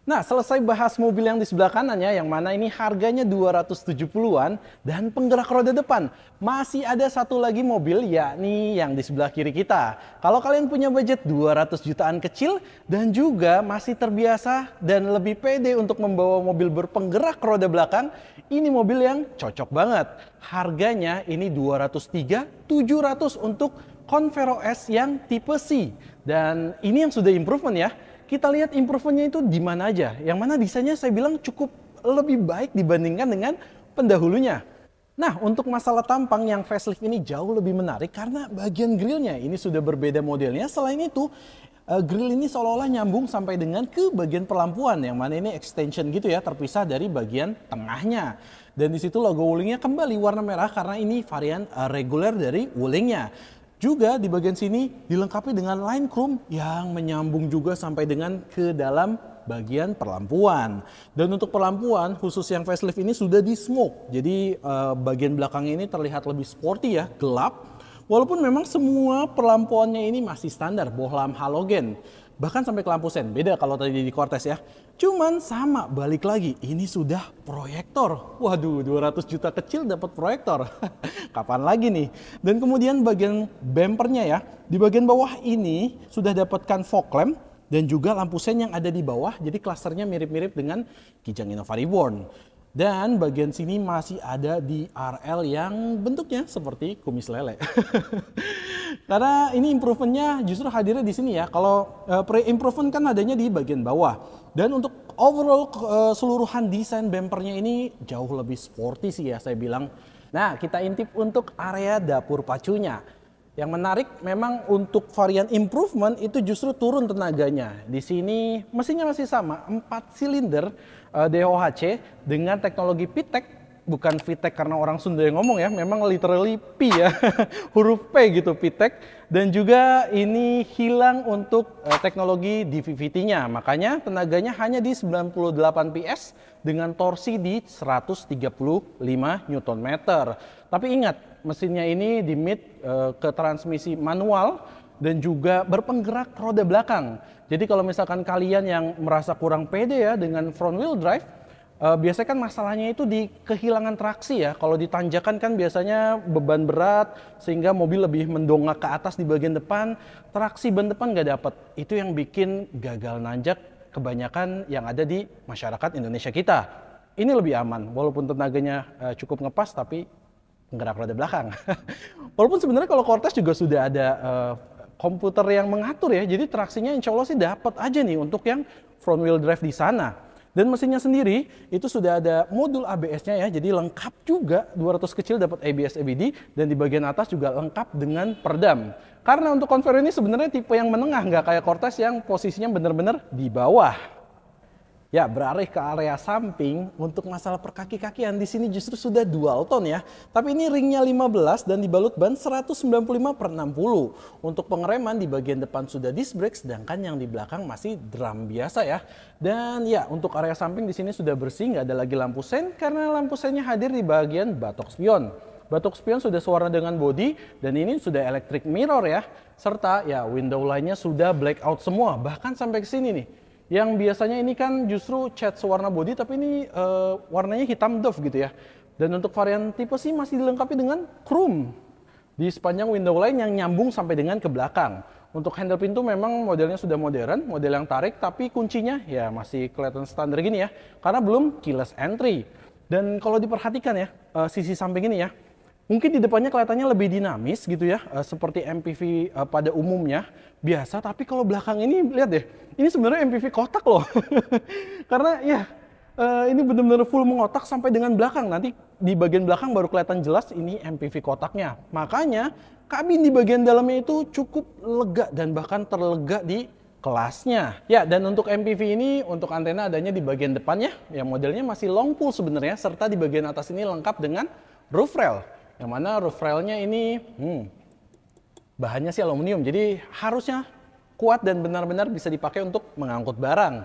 Nah, selesai bahas mobil yang di sebelah kanannya, yang mana ini harganya 270-an dan penggerak roda depan. Masih ada satu lagi mobil, yakni yang di sebelah kiri kita. Kalau kalian punya budget 200 jutaan kecil dan juga masih terbiasa dan lebih pede untuk membawa mobil berpenggerak roda belakang, ini mobil yang cocok banget. Harganya ini 203, 700 untuk Convero S yang tipe C. Dan ini yang sudah improvement ya. Kita lihat improvementnya itu di mana aja. Yang mana desainnya saya bilang cukup lebih baik dibandingkan dengan pendahulunya. Nah, untuk masalah tampang yang facelift ini jauh lebih menarik karena bagian grillnya ini sudah berbeda modelnya. Selain itu, grill ini seolah-olah nyambung sampai dengan ke bagian perlampuan. Yang mana ini extension gitu ya, terpisah dari bagian tengahnya. Dan di situ logo Wuling-nya kembali warna merah karena ini varian reguler dari Wuling-nya. Juga di bagian sini dilengkapi dengan line chrome yang menyambung juga sampai dengan ke dalam bagian perlampuan. Dan untuk perlampuan khusus yang facelift ini sudah di smoke. Jadi bagian belakangnya ini terlihat lebih sporty ya, gelap. Walaupun memang semua perlampuannya ini masih standar bohlam halogen. Bahkan sampai ke lampu sen, beda kalau tadi di Cortez ya. Cuman sama, balik lagi, ini sudah proyektor. Waduh, 200 juta kecil dapat proyektor. Kapan lagi nih? Dan kemudian bagian bumpernya ya, di bagian bawah ini sudah dapatkan fog lamp dan juga lampu sen yang ada di bawah. Jadi klasternya mirip-mirip dengan Kijang Innova Reborn. Dan bagian sini masih ada di RL yang bentuknya seperti kumis lele. Karena ini improvementnya justru hadirnya di sini ya. Kalau pre-improvement kan adanya di bagian bawah. Dan untuk overall keseluruhan desain bumpernya ini jauh lebih sporty sih ya saya bilang. Nah, kita intip untuk area dapur pacunya. Yang menarik memang untuk varian improvement itu justru turun tenaganya. Di sini mesinnya masih sama, 4 silinder DOHC dengan teknologi PTEC. Bukan VTEC karena orang Sunda yang ngomong ya, memang literally P ya, huruf P gitu PTEC. Dan juga ini hilang untuk teknologi DVVT-nya, makanya tenaganya hanya di 98 PS dengan torsi di 135 Nm. Tapi ingat, mesinnya ini dimit ke transmisi manual dan juga berpenggerak roda belakang. Jadi kalau misalkan kalian yang merasa kurang pede ya dengan front wheel drive, biasanya kan masalahnya itu di kehilangan traksi ya. Kalau ditanjakan kan biasanya beban berat sehingga mobil lebih mendongak ke atas di bagian depan, traksi ban depan nggak dapat. Itu yang bikin gagal nanjak kebanyakan yang ada di masyarakat Indonesia kita. Ini lebih aman, walaupun tenaganya cukup ngepas tapi penggerak roda belakang. Walaupun sebenarnya kalau Cortez juga sudah ada komputer yang mengatur ya, jadi traksinya insya Allah sih dapat aja nih untuk yang front wheel drive di sana. Dan mesinnya sendiri itu sudah ada modul ABS-nya ya, jadi lengkap juga 200 kecil dapat ABS ABD dan di bagian atas juga lengkap dengan peredam. Karena untuk Convero ini sebenarnya tipe yang menengah, nggak kayak Cortez yang posisinya benar-benar di bawah. Ya, beralih ke area samping, untuk masalah perkaki-kakian di sini justru sudah dual tone ya. Tapi ini ringnya 15 dan dibalut ban 195/60. Untuk pengereman di bagian depan sudah disc brake, sedangkan yang di belakang masih drum biasa ya. Dan ya, untuk area samping di sini sudah bersih, nggak ada lagi lampu sen karena lampu sennya hadir di bagian batok spion. Batok spion sudah sewarna dengan bodi dan ini sudah electric mirror ya. Serta ya window line-nya sudah blackout semua, bahkan sampai ke sini nih. Yang biasanya ini kan justru cat sewarna bodi, tapi ini warnanya hitam doff gitu ya. Dan untuk varian tipe C masih dilengkapi dengan chrome di sepanjang window line yang nyambung sampai dengan ke belakang. Untuk handle pintu memang modelnya sudah modern, model yang tarik, tapi kuncinya ya masih kelihatan standar gini ya, karena belum keyless entry. Dan kalau diperhatikan ya, sisi samping ini ya, mungkin di depannya kelihatannya lebih dinamis gitu ya, seperti MPV pada umumnya biasa. Tapi kalau belakang ini lihat deh, ini sebenarnya MPV kotak loh. Karena ya ini benar-benar full mengotak sampai dengan belakang. Nanti di bagian belakang baru kelihatan jelas ini MPV kotaknya. Makanya kabin di bagian dalamnya itu cukup lega dan bahkan terlega di kelasnya. Ya, dan untuk MPV ini untuk antena adanya di bagian depannya. Ya, modelnya masih long pull sebenarnya, serta di bagian atas ini lengkap dengan roof rail. Yang mana roof railnya ini bahannya sih aluminium, jadi harusnya kuat dan benar-benar bisa dipakai untuk mengangkut barang.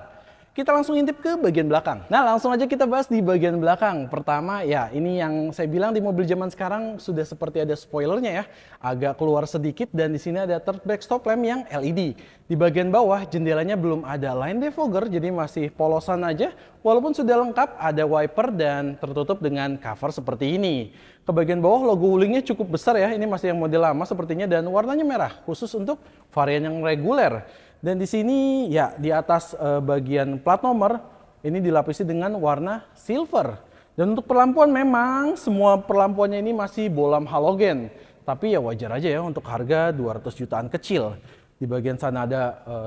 Kita langsung intip ke bagian belakang. Nah, langsung aja kita bahas di bagian belakang. Pertama, ya ini yang saya bilang di mobil zaman sekarang sudah seperti ada spoilernya ya. Agak keluar sedikit dan di sini ada third backstop lamp yang LED. Di bagian bawah jendelanya belum ada line defogger, jadi masih polosan aja. Walaupun sudah lengkap, ada wiper dan tertutup dengan cover seperti ini. Ke bagian bawah logo Wulingnya cukup besar ya. Ini masih yang model lama sepertinya dan warnanya merah, khusus untuk varian yang reguler. Dan di sini ya di atas bagian plat nomor ini dilapisi dengan warna silver. Dan untuk perlampuan memang semua perlampuannya ini masih bolam halogen. Tapi ya wajar aja ya untuk harga 200 jutaan kecil. Di bagian sana ada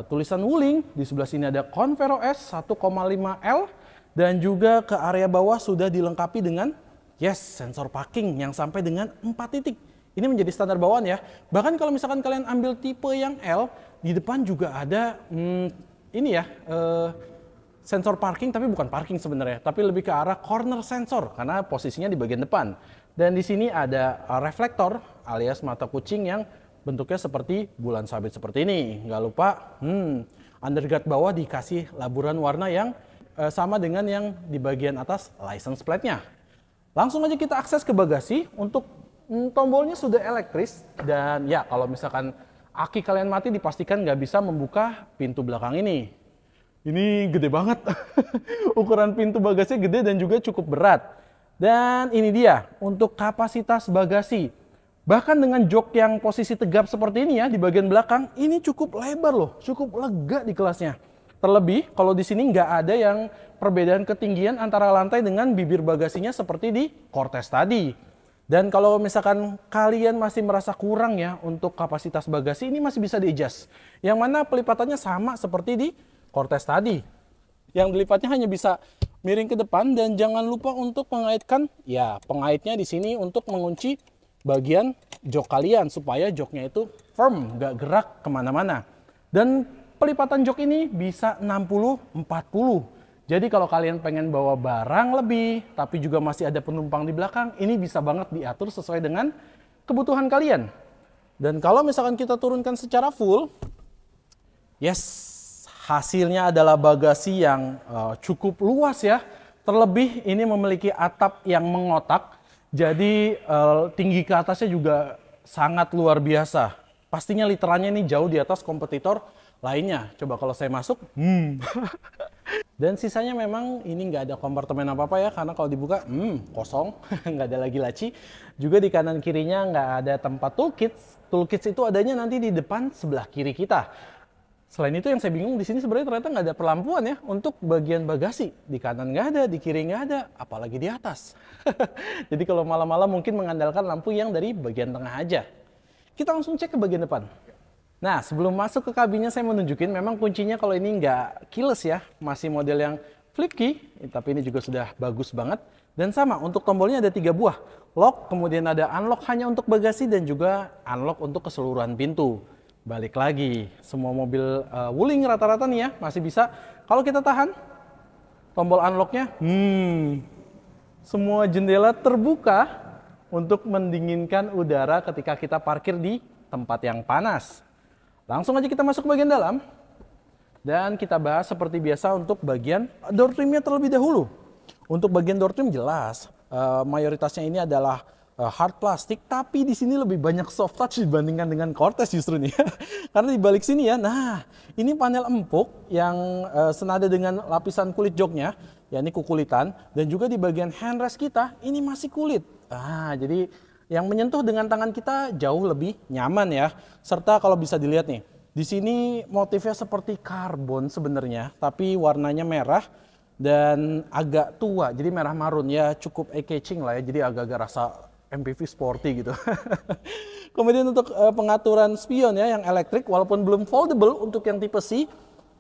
tulisan Wuling, di sebelah sini ada Convero S 1,5L dan juga ke area bawah sudah dilengkapi dengan sensor parking yang sampai dengan 4 titik. Ini menjadi standar bawaan ya. Bahkan kalau misalkan kalian ambil tipe yang L, di depan juga ada sensor parking, tapi bukan parking sebenarnya, tapi lebih ke arah corner sensor karena posisinya di bagian depan. Dan di sini ada reflektor alias mata kucing yang bentuknya seperti bulan sabit seperti ini. Nggak lupa, underguard bawah dikasih laburan warna yang sama dengan yang di bagian atas license plate-nya. Langsung aja kita akses ke bagasi. Untuk tombolnya sudah elektris dan ya kalau misalkan aki kalian mati dipastikan nggak bisa membuka pintu belakang ini. Ini gede banget. Ukuran pintu bagasi gede dan juga cukup berat. Dan ini dia untuk kapasitas bagasi. Bahkan dengan jok yang posisi tegap seperti ini ya di bagian belakang, ini cukup lebar loh, cukup lega di kelasnya. Terlebih kalau di sini nggak ada yang perbedaan ketinggian antara lantai dengan bibir bagasinya seperti di Cortez tadi. Dan kalau misalkan kalian masih merasa kurang ya untuk kapasitas bagasi, ini masih bisa di-adjust. Yang mana pelipatannya sama seperti di Cortez tadi. Yang dilipatnya hanya bisa miring ke depan dan jangan lupa untuk mengaitkan, ya pengaitnya di sini untuk mengunci bagian jok kalian supaya joknya itu firm, nggak gerak kemana-mana. Dan pelipatan jok ini bisa 60-40. Jadi kalau kalian pengen bawa barang lebih, tapi juga masih ada penumpang di belakang, ini bisa banget diatur sesuai dengan kebutuhan kalian. Dan kalau misalkan kita turunkan secara full, hasilnya adalah bagasi yang cukup luas ya. Terlebih ini memiliki atap yang mengotak, jadi tinggi ke atasnya juga sangat luar biasa. Pastinya literannya ini jauh di atas kompetitor lainnya. Coba kalau saya masuk, Dan sisanya memang ini nggak ada kompartemen apa-apa ya, karena kalau dibuka, kosong, nggak ada lagi laci. Juga di kanan kirinya nggak ada tempat toolkits. Toolkits itu adanya nanti di depan sebelah kiri kita. Selain itu yang saya bingung di sini sebenarnya ternyata nggak ada perlampuan ya untuk bagian bagasi. Di kanan nggak ada, di kiri nggak ada, apalagi di atas. Jadi kalau malam-malam mungkin mengandalkan lampu yang dari bagian tengah aja. Kita langsung cek ke bagian depan. Nah, sebelum masuk ke kabinnya saya mau nunjukin memang kuncinya kalau ini nggak keyless ya, masih model yang flip key, tapi ini juga sudah bagus banget. Dan sama, untuk tombolnya ada 3 buah. Lock, kemudian ada unlock hanya untuk bagasi dan juga unlock untuk keseluruhan pintu. Balik lagi, semua mobil Wuling rata-rata nih ya, masih bisa. Kalau kita tahan, tombol unlocknya, semua jendela terbuka untuk mendinginkan udara ketika kita parkir di tempat yang panas. Langsung aja kita masuk ke bagian dalam. Dan kita bahas seperti biasa untuk bagian door trimnya terlebih dahulu. Untuk bagian door trim jelas, mayoritasnya ini adalah hard plastik, tapi di sini lebih banyak soft touch dibandingkan dengan Cortez justru nih. Karena di balik sini ya, nah ini panel empuk yang senada dengan lapisan kulit joknya, ya ini kukulitan, dan juga di bagian handrest kita ini masih kulit. Jadi yang menyentuh dengan tangan kita jauh lebih nyaman ya. Serta kalau bisa dilihat nih, di sini motifnya seperti karbon sebenarnya, tapi warnanya merah dan agak tua, jadi merah marun ya, cukup eye-catching lah ya, jadi agak-agak rasa MPV sporty gitu. Kemudian untuk pengaturan spion ya yang elektrik, walaupun belum foldable untuk yang tipe C,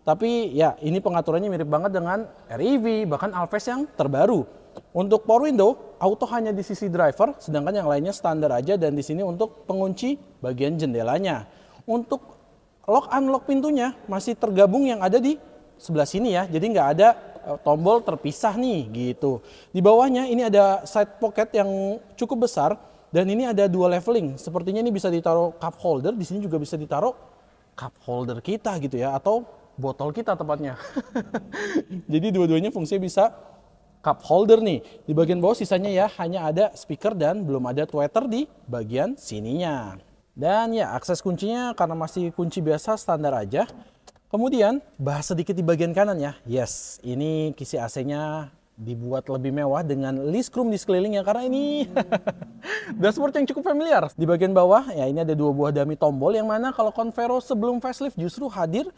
tapi ya ini pengaturannya mirip banget dengan REV, bahkan Alphas yang terbaru. Untuk power window, auto hanya di sisi driver, sedangkan yang lainnya standar aja, dan di sini untuk pengunci bagian jendelanya. Untuk lock unlock pintunya masih tergabung yang ada di sebelah sini ya, jadi nggak ada tombol terpisah nih gitu. Di bawahnya ini ada side pocket yang cukup besar, dan ini ada 2 leveling. Sepertinya ini bisa ditaruh cup holder, di sini juga bisa ditaruh cup holder kita gitu ya, atau botol kita tepatnya. Jadi dua-duanya fungsinya bisa cup holder nih. Di bagian bawah sisanya ya hanya ada speaker dan belum ada tweeter di bagian sininya. Dan ya akses kuncinya karena masih kunci biasa standar aja. Kemudian bahas sedikit di bagian kanan ya. Yes, ini kisi AC-nya dibuat lebih mewah dengan list chrome di sekelilingnya karena ini dashboard yang cukup familiar. Di bagian bawah ya ini ada dua buah dummy tombol yang mana kalau Convero sebelum facelift justru hadir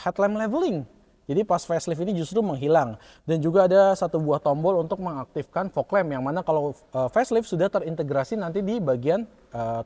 headlamp leveling. Jadi pas facelift ini justru menghilang. Dan juga ada satu buah tombol untuk mengaktifkan fog lamp yang mana kalau facelift sudah terintegrasi nanti di bagian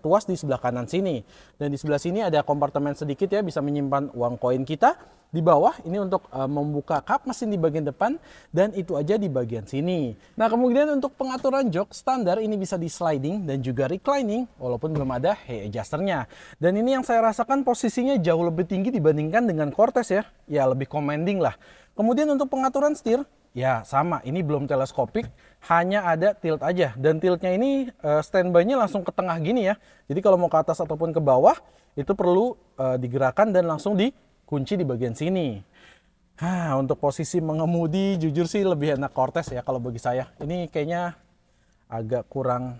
tuas di sebelah kanan sini. Dan di sebelah sini ada kompartemen sedikit ya, bisa menyimpan uang koin kita. Di bawah ini untuk membuka kap mesin di bagian depan, dan itu aja di bagian sini. Nah kemudian untuk pengaturan jok standar ini bisa di sliding dan juga reclining walaupun belum ada hay adjusternya. Dan ini yang saya rasakan posisinya jauh lebih tinggi dibandingkan dengan Cortez ya. Ya lebih commanding lah. Kemudian untuk pengaturan setir ya sama, ini belum teleskopik, hanya ada tilt aja. Dan tiltnya ini standby-nya langsung ke tengah gini ya. Jadi kalau mau ke atas ataupun ke bawah itu perlu digerakkan dan langsung dikunci di bagian sini. Untuk posisi mengemudi jujur sih lebih enak Cortez ya kalau bagi saya. Ini kayaknya agak kurang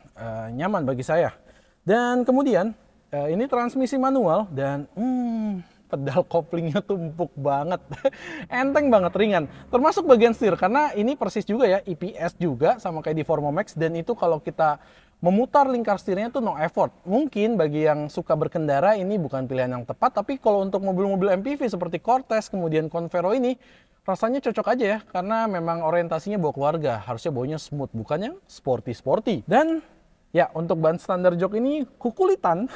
nyaman bagi saya. Dan kemudian ini transmisi manual dan pedal koplingnya tuh empuk banget. Enteng banget, ringan. Termasuk bagian setir karena ini persis juga ya EPS juga sama kayak di Formo Max, dan itu kalau kita memutar lingkar setirnya tuh no effort. Mungkin bagi yang suka berkendara ini bukan pilihan yang tepat, tapi kalau untuk mobil-mobil MPV seperti Cortez kemudian Convero ini rasanya cocok aja ya, karena memang orientasinya bawa keluarga, harusnya baunya smooth bukan yang sporty-sporty. Dan ya untuk ban standar jok ini kukulitan.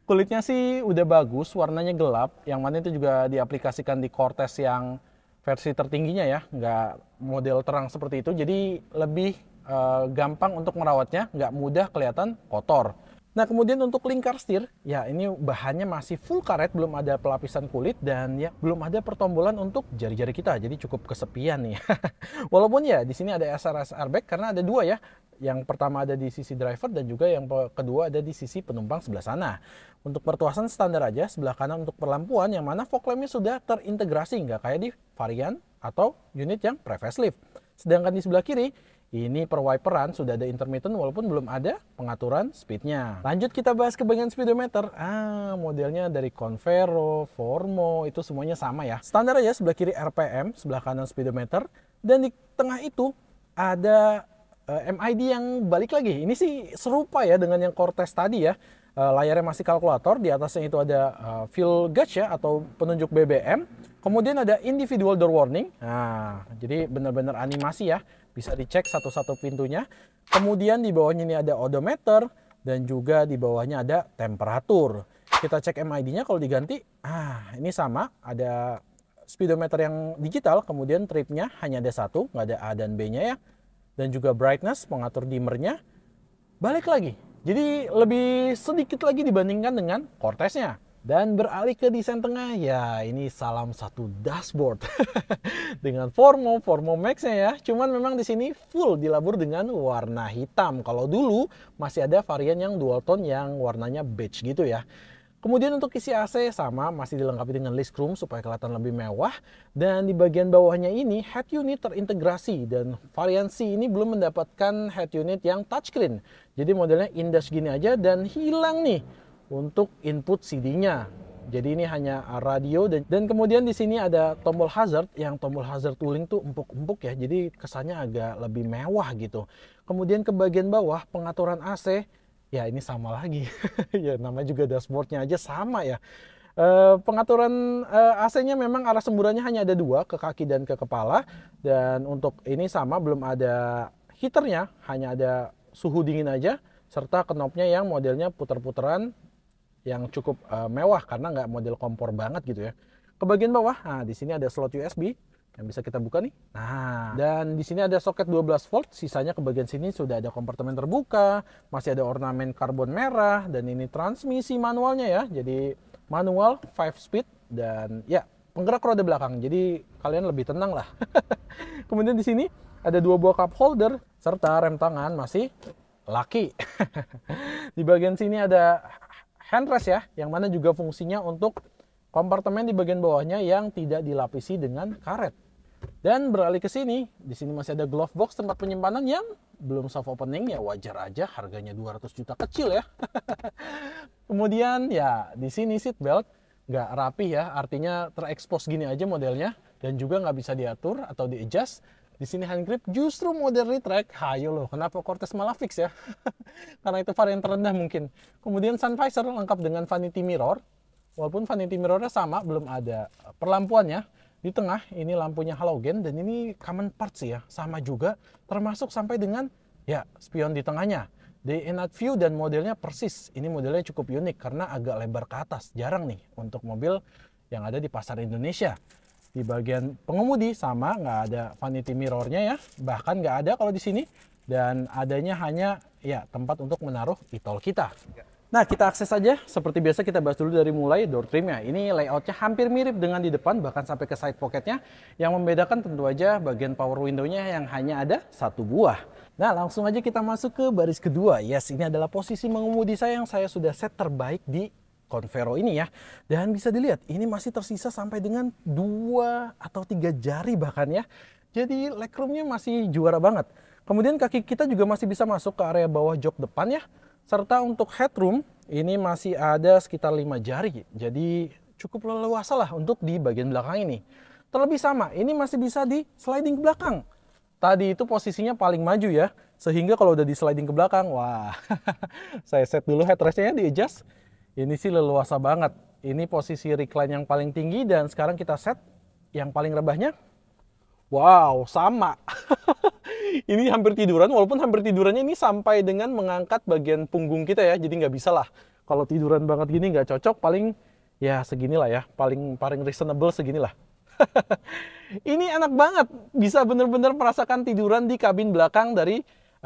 Kulitnya sih udah bagus, warnanya gelap, yang mana itu juga diaplikasikan di Cortez yang versi tertingginya ya, nggak model terang seperti itu, jadi lebih gampang untuk merawatnya, nggak mudah kelihatan kotor. Nah kemudian untuk lingkar setir, ya ini bahannya masih full karet, belum ada pelapisan kulit, dan ya belum ada pertombolan untuk jari-jari kita, jadi cukup kesepian nih. Walaupun ya di sini ada SRS airbag karena ada dua ya, yang pertama ada di sisi driver dan juga yang kedua ada di sisi penumpang sebelah sana. Untuk pertuasan standar aja, sebelah kanan untuk perlampuan yang mana fog lampnya sudah terintegrasi, nggak kayak di varian atau unit yang pre-facelift. Sedangkan di sebelah kiri, ini per wiperan sudah ada intermittent walaupun belum ada pengaturan speednya. Lanjut kita bahas ke bagian speedometer. Modelnya dari Convero, Formo, itu semuanya sama ya. Standar aja, sebelah kiri RPM, sebelah kanan speedometer. Dan di tengah itu ada MID yang balik lagi. Ini sih serupa ya dengan yang Cortez tadi ya. Layarnya masih kalkulator, di atasnya itu ada fuel gauge ya atau penunjuk BBM. Kemudian ada individual door warning. Nah, jadi benar-benar animasi ya. Bisa dicek satu-satu pintunya. Kemudian di bawahnya ini ada odometer dan juga di bawahnya ada temperatur. Kita cek MID-nya kalau diganti. Ini sama, ada speedometer yang digital, kemudian tripnya hanya ada satu, nggak ada A dan B-nya ya. Dan juga brightness, pengatur dimmernya. Balik lagi. Jadi lebih sedikit lagi dibandingkan dengan Cortez-nya. Dan beralih ke desain tengah, ya ini salam satu dashboard dengan Formo Max-nya ya. Cuman memang di sini full dilabur dengan warna hitam. Kalau dulu masih ada varian yang dual tone yang warnanya beige gitu ya. Kemudian untuk isi AC sama, masih dilengkapi dengan list chrome supaya kelihatan lebih mewah. Dan di bagian bawahnya ini head unit terintegrasi, dan varian C ini belum mendapatkan head unit yang touchscreen. Jadi modelnya indash gini aja dan hilang nih untuk input CD-nya. Jadi ini hanya radio dan kemudian di sini ada tombol hazard, yang tombol hazard tooling tuh empuk-empuk ya. Jadi kesannya agak lebih mewah gitu. Kemudian ke bagian bawah pengaturan AC, ya ini sama lagi. Ya namanya juga dashboardnya aja sama ya. Pengaturan AC-nya memang arah semburannya hanya ada dua, ke kaki dan ke kepala. Dan untuk ini sama, belum ada heaternya, hanya ada suhu dingin aja. Serta knopnya yang modelnya puter-puteran yang cukup mewah karena nggak model kompor banget gitu ya. Ke bagian bawah, di sini ada slot USB yang bisa kita buka nih. Dan di sini ada soket 12 volt, sisanya ke bagian sini sudah ada kompartemen terbuka, masih ada ornamen karbon merah, dan ini transmisi manualnya ya. Jadi manual 5 speed dan ya penggerak roda belakang. Jadi kalian lebih tenang lah. Kemudian di sini ada dua buah cup holder serta rem tangan masih laki. Di bagian sini ada handrest ya, yang mana juga fungsinya untuk kompartemen di bagian bawahnya yang tidak dilapisi dengan karet. Dan beralih ke sini, di sini masih ada glove box tempat penyimpanan yang belum soft opening, ya wajar aja, harganya 200 juta kecil ya. Kemudian ya di sini seat belt nggak rapi ya, artinya terekspos gini aja modelnya dan juga nggak bisa diatur atau di adjust. Di sini hand grip justru model retract. Hayo loh, kenapa Cortez malah fix ya? Karena itu varian terendah mungkin. Kemudian sun visor lengkap dengan vanity mirror. Walaupun vanity mirrornya sama, belum ada perlampuannya. Di tengah ini lampunya halogen dan ini common parts ya, sama juga, termasuk sampai dengan ya spion di tengahnya. Day and night view dan modelnya persis. Ini modelnya cukup unik karena agak lebar ke atas. Jarang nih untuk mobil yang ada di pasar Indonesia. Di bagian pengemudi sama, nggak ada vanity mirrornya ya, bahkan nggak ada kalau di sini. Dan adanya hanya ya tempat untuk menaruh e-tol kita. Nah, kita akses saja. Seperti biasa kita bahas dulu dari mulai door trimnya. Ini layoutnya hampir mirip dengan di depan, bahkan sampai ke side pocketnya. Yang membedakan tentu aja bagian power window-nya yang hanya ada satu buah. Nah, langsung aja kita masuk ke baris kedua. Yes, ini adalah posisi mengemudi saya yang saya sudah set terbaik di Convero ini ya. Dan bisa dilihat, ini masih tersisa sampai dengan 2 atau 3 jari bahkan ya. Jadi legroomnya masih juara banget. Kemudian kaki kita juga masih bisa masuk ke area bawah jok depan ya. Serta untuk headroom ini masih ada sekitar 5 jari. Jadi cukup leluasa lah untuk di bagian belakang ini. Terlebih sama, ini masih bisa di sliding ke belakang. Tadi itu posisinya paling maju ya. Sehingga kalau udah di sliding ke belakang, wah. Saya set dulu headrestnya di adjust. Ini sih leluasa banget. Ini posisi recline yang paling tinggi dan sekarang kita set yang paling rebahnya. Wow, sama. Ini hampir tiduran, walaupun hampir tidurannya ini sampai dengan mengangkat bagian punggung kita ya. Jadi nggak bisa lah. Kalau tiduran banget gini nggak cocok, paling ya seginilah ya. Paling reasonable seginilah. Ini enak banget. Bisa bener-bener merasakan tiduran di kabin belakang dari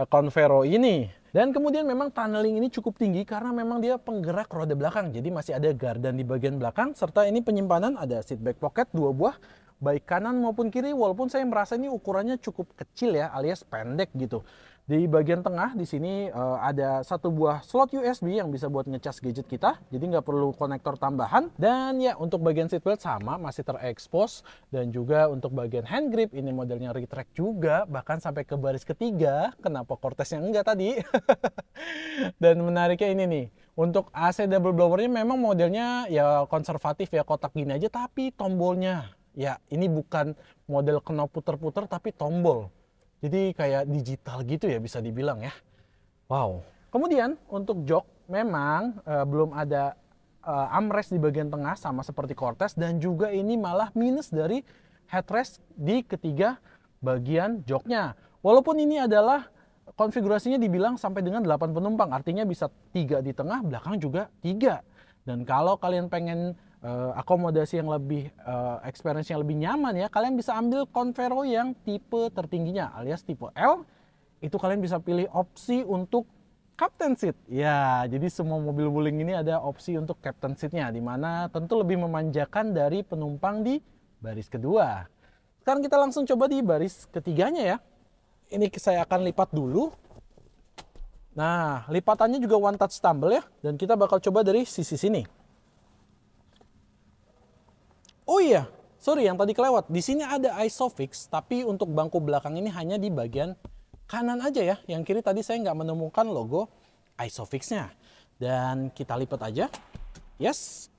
Convero ini. Dan kemudian memang tunneling ini cukup tinggi karena memang dia penggerak roda belakang. Jadi masih ada gardan di bagian belakang. Serta ini penyimpanan ada seat back pocket 2 buah. Baik kanan maupun kiri, walaupun saya merasa ini ukurannya cukup kecil ya, alias pendek gitu. Di bagian tengah di sini ada 1 buah slot USB yang bisa buat ngecas gadget kita, jadi nggak perlu konektor tambahan. Dan ya untuk bagian seatbelt sama, masih terekspos. Dan juga untuk bagian hand grip, ini modelnya retract juga, bahkan sampai ke baris ketiga. Kenapa Corteznya enggak tadi? Dan menariknya ini nih, untuk AC double blowernya memang modelnya ya konservatif ya, kotak gini aja, tapi tombolnya ya ini bukan model knob puter-puter tapi tombol. Jadi kayak digital gitu ya bisa dibilang ya. Wow. Kemudian untuk jok memang belum ada armrest di bagian tengah sama seperti Cortez. Dan juga ini malah minus dari headrest di ketiga bagian joknya. Walaupun ini adalah konfigurasinya dibilang sampai dengan 8 penumpang. Artinya bisa 3 di tengah, belakang juga 3. Dan kalau kalian pengen akomodasi yang lebih experience yang lebih nyaman ya, kalian bisa ambil Convero yang tipe tertingginya alias tipe L. Itu kalian bisa pilih opsi untuk captain seat ya. Jadi semua mobil Wuling ini ada opsi untuk captain seatnya, dimana tentu lebih memanjakan dari penumpang di baris kedua. Sekarang kita langsung coba di baris ketiganya ya. Ini saya akan lipat dulu. Nah, lipatannya juga one touch tumble ya, dan kita bakal coba dari sisi sini. Oh iya, sorry yang tadi kelewat. Di sini ada ISOFIX, tapi untuk bangku belakang ini hanya di bagian kanan aja ya. Yang kiri tadi saya nggak menemukan logo ISOFIX-nya. Dan kita lipat aja. Yes.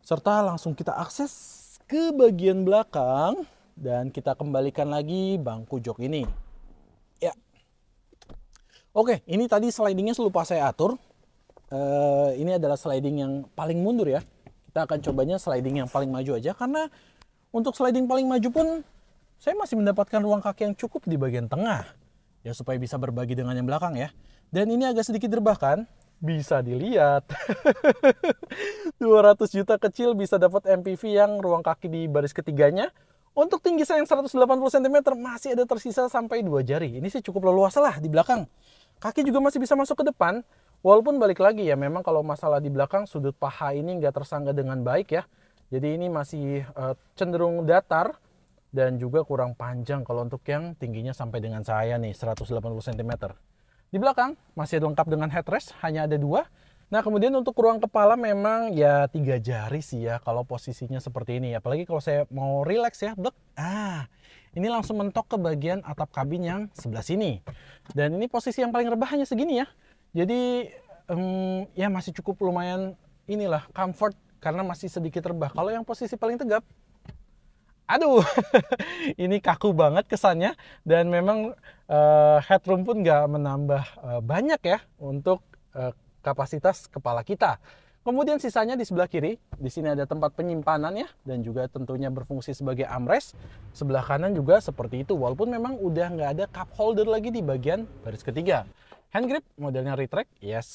Serta langsung kita akses ke bagian belakang. Dan kita kembalikan lagi bangku jok ini. Ya. Oke, ini tadi slidingnya lupa saya atur. Ini adalah sliding yang paling mundur ya. Kita akan cobanya sliding yang paling maju aja, karena untuk sliding paling maju pun saya masih mendapatkan ruang kaki yang cukup di bagian tengah ya, supaya bisa berbagi dengan yang belakang ya. Dan ini agak sedikit rebahkan, bisa dilihat. 200 juta kecil bisa dapat MPV yang ruang kaki di baris ketiganya. Untuk tinggi saya yang 180 cm masih ada tersisa sampai 2 jari. Ini sih cukup leluasa lah di belakang. Kaki juga masih bisa masuk ke depan. Walaupun balik lagi ya, memang kalau masalah di belakang sudut paha ini nggak tersangga dengan baik ya. Jadi ini masih cenderung datar dan juga kurang panjang kalau untuk yang tingginya sampai dengan saya nih 180 cm. Di belakang masih lengkap dengan headrest, hanya ada 2. Nah, kemudian untuk ruang kepala memang ya 3 jari sih ya kalau posisinya seperti ini. Apalagi kalau saya mau relax ya, blek. Ini langsung mentok ke bagian atap kabin yang sebelah sini. Dan ini posisi yang paling rebah hanya segini ya. Jadi ya masih cukup lumayan inilah comfort karena masih sedikit rebah. Kalau yang posisi paling tegap, aduh, ini kaku banget kesannya. Dan memang headroom pun nggak menambah banyak ya untuk kapasitas kepala kita. Kemudian sisanya di sebelah kiri, di sini ada tempat penyimpanan ya, dan juga tentunya berfungsi sebagai armrest. Sebelah kanan juga seperti itu, walaupun memang udah nggak ada cup holder lagi di bagian baris ketiga. Hand grip modelnya retract, yes,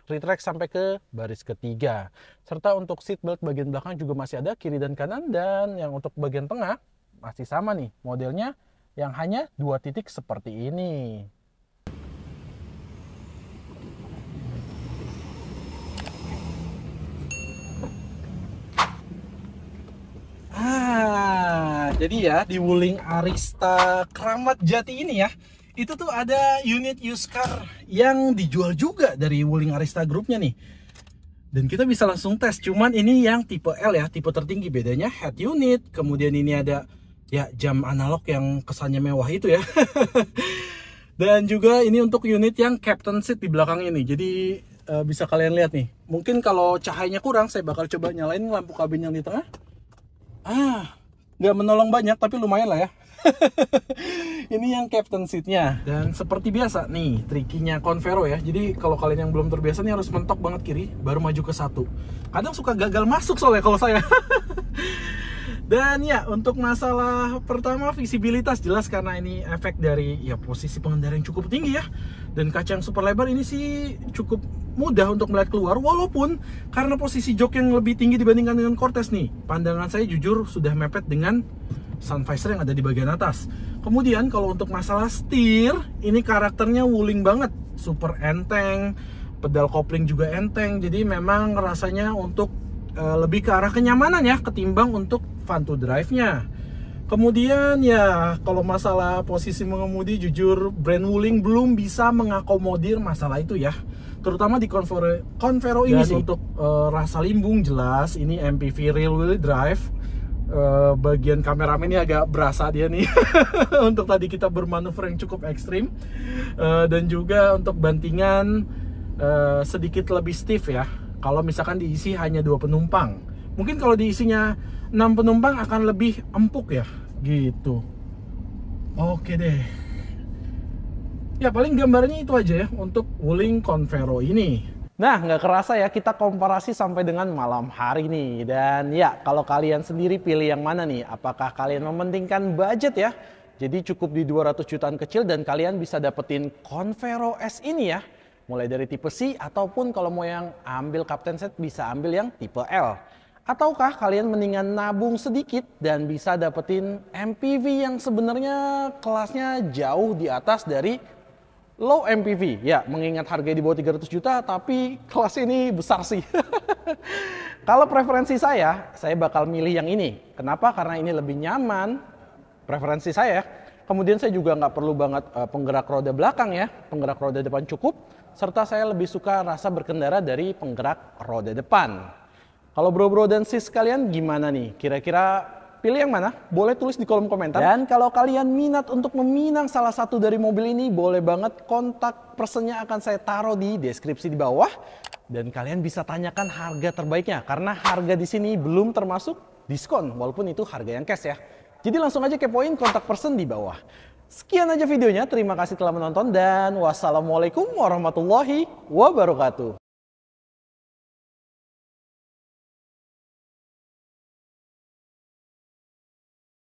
retract sampai ke baris ketiga. Serta untuk seat belt bagian belakang juga masih ada kiri dan kanan, dan yang untuk bagian tengah masih sama nih, modelnya yang hanya 2 titik seperti ini. Jadi ya di Wuling Arista Kramat Jati ini ya, itu tuh ada unit used car yang dijual juga dari Wuling Arista grupnya nih. Dan kita bisa langsung tes, cuman ini yang tipe L ya, tipe tertinggi. Bedanya head unit, kemudian ini ada ya jam analog yang kesannya mewah itu ya. Dan juga ini untuk unit yang captain seat di belakang ini. Jadi bisa kalian lihat nih, mungkin kalau cahayanya kurang saya bakal coba nyalain lampu kabin yang di tengah. Nggak menolong banyak tapi lumayan lah ya. Ini yang captain seatnya. Dan seperti biasa nih trikinya Convero ya. Jadi kalau kalian yang belum terbiasa nih harus mentok banget kiri baru maju ke 1. Kadang suka gagal masuk soalnya kalau saya. Dan ya untuk masalah pertama visibilitas jelas karena ini efek dari ya posisi pengendara yang cukup tinggi ya. Dan kaca yang super lebar ini sih cukup mudah untuk melihat keluar, walaupun karena posisi jok yang lebih tinggi dibandingkan dengan Cortez nih, pandangan saya jujur sudah mepet dengan sun visor yang ada di bagian atas. Kemudian kalau untuk masalah setir, ini karakternya Wuling banget, super enteng, pedal kopling juga enteng, jadi memang rasanya untuk lebih ke arah kenyamanan ya ketimbang untuk fun to drive-nya. Kemudian ya kalau masalah posisi mengemudi jujur brand Wuling belum bisa mengakomodir masalah itu ya, terutama di Convero ini sih. Untuk rasa limbung jelas ini MPV rear wheel drive. Bagian kameramen ini agak berasa dia nih untuk tadi kita bermanuver yang cukup ekstrim. Dan juga untuk bantingan sedikit lebih stiff ya kalau misalkan diisi hanya 2 penumpang. Mungkin kalau diisinya 6 penumpang akan lebih empuk ya gitu. Oke deh ya, paling gambarnya itu aja ya untuk Wuling Convero ini. Nah, nggak kerasa ya kita komparasi sampai dengan malam hari nih. Dan ya, kalau kalian sendiri pilih yang mana nih? Apakah kalian mementingkan budget ya? Jadi cukup di 200 jutaan kecil dan kalian bisa dapetin Convero S ini ya. Mulai dari tipe C ataupun kalau mau yang ambil captain set bisa ambil yang tipe L. Ataukah kalian mendingan nabung sedikit dan bisa dapetin MPV yang sebenarnya kelasnya jauh di atas dari low MPV. Ya, mengingat harganya di bawah 300 juta, tapi kelas ini besar sih. Kalau preferensi saya bakal milih yang ini. Kenapa? Karena ini lebih nyaman, preferensi saya. Kemudian saya juga nggak perlu banget penggerak roda belakang ya, penggerak roda depan cukup. Serta saya lebih suka rasa berkendara dari penggerak roda depan. Kalau bro-bro dan sis kalian gimana nih? Kira-kira pilih yang mana? Boleh tulis di kolom komentar. Dan kalau kalian minat untuk meminang salah satu dari mobil ini, boleh banget kontak personnya akan saya taruh di deskripsi di bawah. Dan kalian bisa tanyakan harga terbaiknya, karena harga di sini belum termasuk diskon, walaupun itu harga yang cash ya. Jadi langsung aja kepoin kontak person di bawah. Sekian aja videonya, terima kasih telah menonton dan wassalamualaikum warahmatullahi wabarakatuh.